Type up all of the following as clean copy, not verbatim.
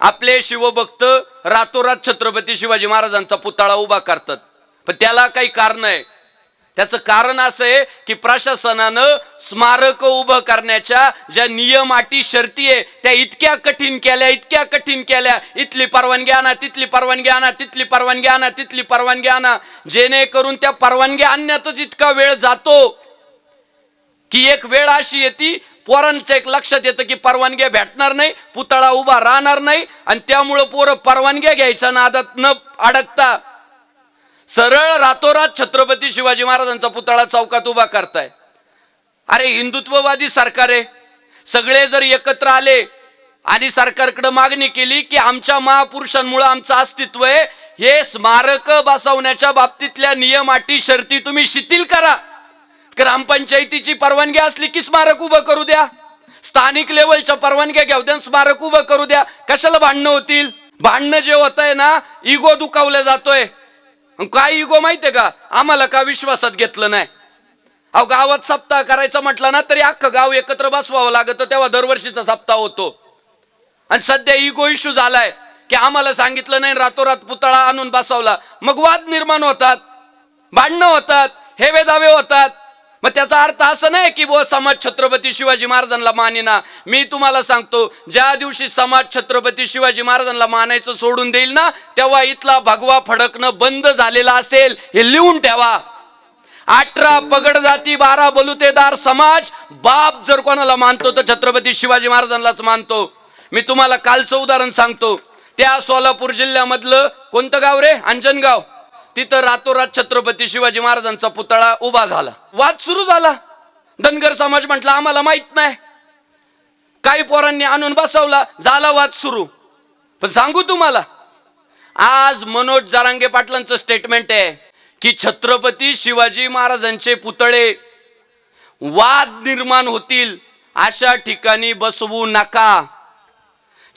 आपले शिवभक्त रातोरात छत्रपती शिवाजी महाराजांचा पुतळा उभा करतात, पण त्याला काही कारण आहे. त्याचं कारण असं आहे की प्रशासनानं स्मारक उभं करण्याच्या ज्या नियम अटी शर्ती आहे त्या इतक्या कठीण केल्या, इथली परवानगी आणा, तिथली परवानगी आणा, तिथली परवानगी आणा, तिथली परवानगी आणा, जेणेकरून त्या परवानगी आणण्यातच इतका वेळ जातो की एक वेळ अशी येते पोरांच्या एक लक्षात येतं की परवानग्या भेटणार नाही, पुतळा उभा राहणार नाही, आणि त्यामुळं पोरं परवानग्या घ्यायच्या नादात न अडकता सरळ रातोरात छत्रपती शिवाजी महाराजांचा पुतळा चौकात उभा करताय. अरे हिंदुत्ववादी सरकार आहे, सगळे जर एकत्र आले आणि सरकारकडे मागणी केली की आमच्या महापुरुषांमुळे आमचं अस्तित्व आहे, हे स्मारक बसवण्याच्या बाबतीतल्या नियम अटी शर्ती तुम्ही शिथिल करा. ग्रामपंचायतीची परवानगी असली की स्मारक उभं करू द्या, स्थानिक लेवलच्या परवानग्या घेऊ द्या, स्मारक उभं करू द्या. कशाला भांडणं होतील? भांडणं जे होत आहे ना, इगो दुखावला जातोय. काय इगो माहितीये का? आम्हाला का विश्वासात घेतलं नाही. अहो गावात सप्ताह करायचा म्हटलं ना तरी अख्खं गाव एकत्र बसवावं लागत, तेव्हा दरवर्षीचा सप्ताह होतो. आणि सध्या इगो इश्यू झालाय की आम्हाला सांगितलं नाही, रातोरात पुतळा आणून बसवला. मग वाद निर्माण होतात, भांडणं होतात, हेवे दावे होतात. मग त्याचा अर्थ असं नाही की वो समाज छत्रपती शिवाजी महाराजांना मानेना. मी तुम्हाला सांगतो, ज्या दिवशी समाज छत्रपती शिवाजी महाराजांना मानायचं सोडून देईल ना, तेव्हा इथला भगवा फडकणं बंद झालेला असेल, हे लिहून ठेवा. 18 पगड जाती 12 बलुतेदार समाज बाप जर कोणाला मानतो तर छत्रपती शिवाजी महाराजांनाच मानतो. मी तुम्हाला कालचं उदाहरण सांगतो. त्या सोलापूर जिल्ह्यामधलं कोणतं गाव रे? अंजनगाव. तिथं रातोरात छत्रपती शिवाजी महाराजांचा पुतळा उभा झाला. वाद सुरू झाला. धनगर समाज म्हटला आम्हाला माहित नाही, काही पोरांनी आणून बसवला, झाला वाद सुरू. पण सांगू तुम्हाला, आज मनोज जरांगे पाटलांचं स्टेटमेंट आहे की छत्रपती शिवाजी महाराजांचे पुतळे वाद निर्माण होतील अशा ठिकाणी बसवू नका.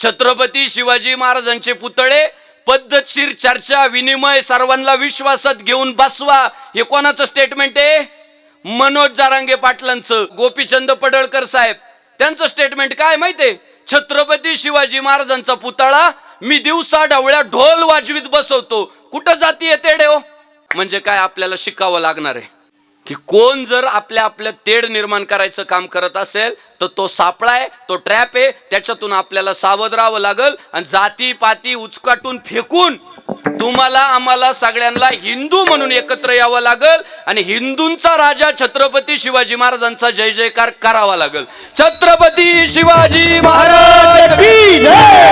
छत्रपती शिवाजी महाराजांचे पुतळे पद्धतशीर चर्चा विनिमय सर्वांना विश्वासात घेऊन बसवा. हे कोणाचं स्टेटमेंट आहे? मनोज जरांगे पाटलांचं. गोपीचंद पडळकर साहेब त्यांचं स्टेटमेंट काय माहितीये? छत्रपती शिवाजी महाराजांचा पुतळा मी दिवसा ढवळ्या ढोल वाजवीत बसवतो. कुठं जाती येते डेव? म्हणजे काय आपल्याला शिकावं लागणार आहे की कोण जर आपल्या तेढ निर्माण करायचं काम करत असेल तर तो सापळा आहे, तो ट्रॅप आहे, त्याच्यातून आपल्याला सावध राहावं लागल. आणि जाती पाती उचकाटून फेकून तुम्हाला आम्हाला सगळ्यांना हिंदू म्हणून एकत्र यावं लागल आणि हिंदूंचा राजा छत्रपती शिवाजी महाराजांचा जय जयकार करावा लागल. छत्रपती शिवाजी महाराज की जय.